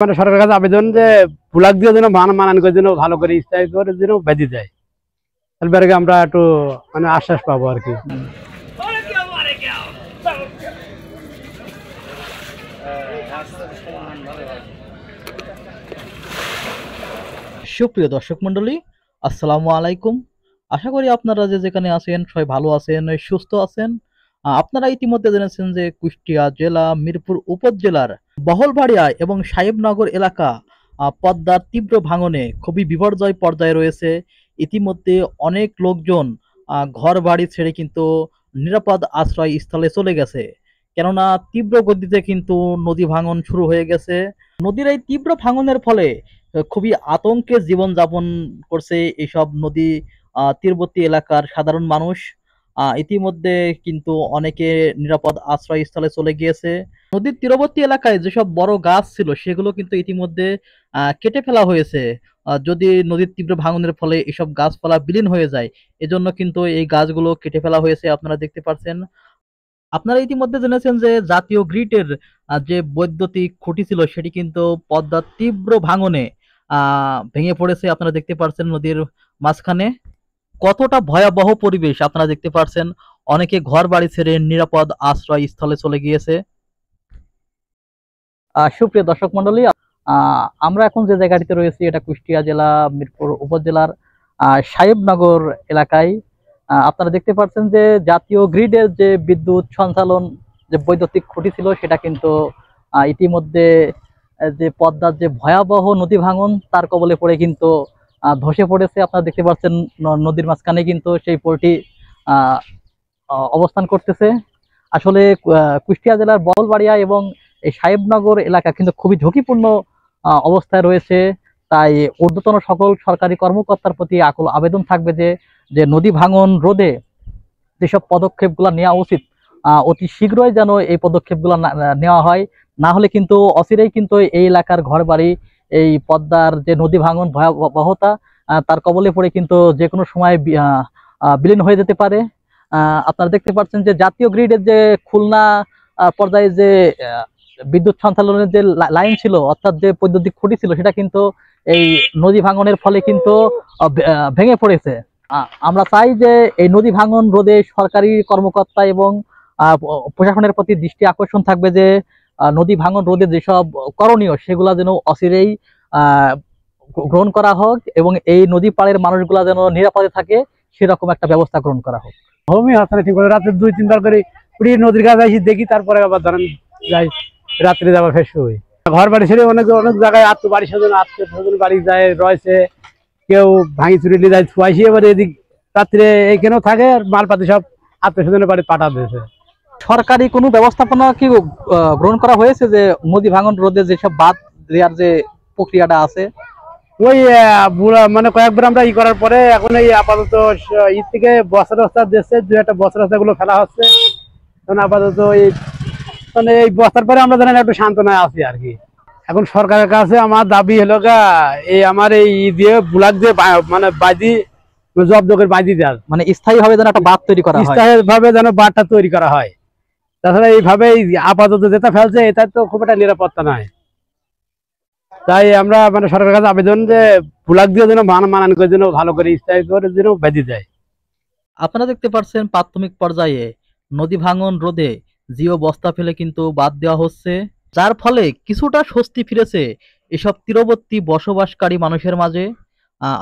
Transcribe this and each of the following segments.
মানে সরকারের কাছে আবেদন যে ব্লক দিয়ে যেন মানান করে যেন ভালো করে স্থায়ী করে যেন বেঁধে দেয়, তাহলে আমরা একটু মানে আশ্বাস পাবো আর কি। সুপ্রিয় দর্শক মন্ডলী, আসসালামু আলাইকুম। আশা করি আপনারা যে যেখানে আছেন সবাই ভালো আছেন, সুস্থ আছেন। আপনারা ইতিমধ্যে জেনেছেন যে কুষ্টিয়া জেলা মিরপুর উপজেলার বহলবাড়িয়া এবং সাহেবনগর এলাকা পদ্মার তীব্র ভাঙনে খুবই বিপর্যয় পর্যায়ে রয়েছে। ইতিমধ্যে অনেক লোকজন ঘর বাড়ি ছেড়ে কিন্তু নিরাপদ আশ্রয় স্থলে চলে গেছে, কেননা তীব্র গতিতে কিন্তু নদী ভাঙন শুরু হয়ে গেছে। নদীর এই তীব্র ভাঙনের ফলে খুবই আতঙ্কে জীবনযাপন করছে এইসব নদী তীরবর্তী এলাকার সাধারণ মানুষ। ইতিমধ্যে কিন্তু অনেকে নিরাপদ আশ্রয়স্থলে চলে গিয়েছে। নদীর তীরবর্তী এলাকায় যেসব বড় গাছ ছিল সেগুলো কিন্তু ইতিমধ্যে কেটে ফেলা হয়েছে। যদি নদীর তীব্র ভাঙনের ফলে এসব গাছপালা বিলীন হয়ে যায়, এজন্য কিন্তু এই গাছগুলো কেটে ফেলা হয়েছে, আপনারা দেখতে পাচ্ছেন। আপনারা ইতিমধ্যে জেনেছেন যে জাতীয় গ্রিডের যে বৈদ্যুতিক খুঁটি ছিল সেটি কিন্তু পদ্মার তীব্র ভাঙনে ভেঙে পড়েছে। আপনারা দেখতে পাচ্ছেন নদীর মাঝখানে কতটা ভয়াবহ পরিবেশ, আপনারা দেখতে পাচ্ছেন। অনেকে ঘর বাড়ি ছেড়ে নিরাপদ আশ্রয় স্থলে চলে গিয়েছে। সুপ্রিয় দর্শক মন্ডলী, আমরা এখন যে জায়গাটিতে রয়েছি এটা কুষ্টিয়া জেলা মিরপুর উপজেলার সাহেবনগর এলাকায়। আপনারা দেখতে পাচ্ছেন যে জাতীয় গ্রিডের যে বিদ্যুৎ সঞ্চালন যে বৈদ্যুতিক খুঁটি ছিল সেটা কিন্তু ইতিমধ্যে যে পদ্মার যে ভয়াবহ নদী ভাঙন তার কবলে পড়ে কিন্তু ধসে পড়েছে। আপনারা দেখতে পাচ্ছেন নদীর মাঝখানে কিন্তু সেই পোলটি অবস্থান করতেছে। আসলে কুষ্টিয়া জেলার বহলবাড়িয়া এবং এই সাহেবনগর এলাকা কিন্তু খুবই ঝুঁকিপূর্ণ অবস্থায় রয়েছে। তাই ঊর্ধ্বতন সকল সরকারি কর্মকর্তার প্রতি আকুল আবেদন থাকবে যে যে নদী ভাঙন রোধে যেসব পদক্ষেপগুলো নেওয়া উচিত অতি শীঘ্রই যেন এই পদক্ষেপগুলো নেওয়া হয়। না হলে কিন্তু অচিরেই কিন্তু এই এলাকার ঘরবাড়ি এই পদ্মার যে নদী ভাঙন ভয়াবহতা তার কবলে পড়ে কিন্তু যে কোনো সময় বিলীন হয়ে যেতে পারে। আপনারা দেখতে পাচ্ছেন যে জাতীয় গ্রিডের যে খুলনা পর্যায়ে যে বিদ্যুৎ সঞ্চালনের যে লাইন ছিল, অর্থাৎ যে বৈদ্যুতিক খুঁটি ছিল, সেটা কিন্তু এই নদী ভাঙনের ফলে কিন্তু ভেঙে পড়েছে। আমরা চাই যে এই নদী ভাঙন রোধে সরকারি কর্মকর্তা এবং প্রশাসনের প্রতি দৃষ্টি আকর্ষণ থাকবে যে নদী ভাঙন রোধে যেসব করণীয় সেগুলা যেন অচিরেই গ্রহণ করা হোক এবং এই নদী পাড়ের মানুষগুলা যেন নিরাপদে থাকে সেরকম একটা ব্যবস্থা গ্রহণ করা হোক। ভূমি হচ্ছে ঠিক করে রাতে 2-3 বার করে নদীর কাছে আসি দেখি, তারপরে আবার ধরেন যাই রাত্রে যাবার ফেস হই। ঘর বাড়ি ছেড়ে অনেক অনেক জায়গায় আত্মীয় স্বজন বাড়ি যায় রয়েছে, কেউ ভাঙি চুরি নিয়ে যায় ছুয়াইছি, এবার এদিক রাত্রে এইখানেও থাকে আর মালপাতি সব আত্মীয় স্বজনের বাড়ি পাঠা দিয়েছে। সরকারি কোনো ব্যবস্থাপনা কি গ্রহণ করা হয়েছে যে নদী ভাঙন রোধে যেসব বাঁধ দেওয়ার যে প্রক্রিয়াটা আছে? ওই মানে কয়েকবার আমরা করার পরে এখন এই আপাতত ঈদ থেকে বছর দিচ্ছে, 2-1 বছর গুলো ফেলা হচ্ছে। এখন আপাতত এই মানে এই বছর পরে আমরা জানেন একটু সান্ত্বনায় আছি আর কি। এখন সরকারের কাছে আমার দাবি হলো এই আমার এই দিয়ে ব্লক দিয়ে মানে বাজি জব্দ করে বাজি দেওয়ার, মানে স্থায়ী ভাবে যেন একটা বাঁধ তৈরি করা হয়, স্থায়ী ভাবে যেন বাঁধটা তৈরি করা হয়। তাছাড়া এইভাবে আপাতত যেটা ফেলছে এটা তো খুব একটা নিরাপত্তা নয়। তাই আমরা মানে সরকারের কাছে আবেদন যে ব্লক দিয়ে যেন মানান করে যেন ভালো করে স্থায়ী করে যেন বেঁধে দেয়। আপনারা দেখতে পাচ্ছেন প্রাথমিক পর্যায়ে নদী ভাঙন রোধে জিও বস্তা ফেলে কিন্তু বাদ দেওয়া হচ্ছে, যার ফলে কিছুটা স্বস্তি ফিরেছে এসব তীরবর্তী বসবাসকারী মানুষের মাঝে।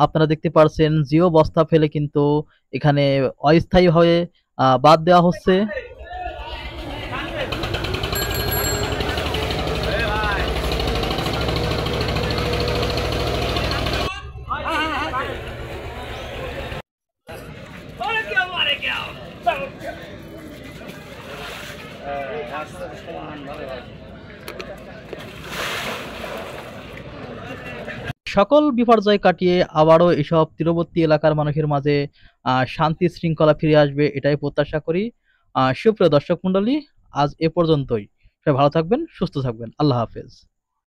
আপনারা দেখতে পাচ্ছেন জিও বস্তা ফেলে কিন্তু এখানে অস্থায়ীভাবে বাদ দেওয়া হচ্ছে। সকল বিপর্যয় কাটিয়ে আবারও এসব তীরবর্তী এলাকার মানুষের মাঝে শান্তি শৃঙ্খলা ফিরে আসবে, এটাই প্রত্যাশা করি। সুপ্রিয় দর্শক মন্ডলী, আজ এ পর্যন্তই। সবাই ভালো থাকবেন, সুস্থ থাকবেন। আল্লাহ হাফেজ।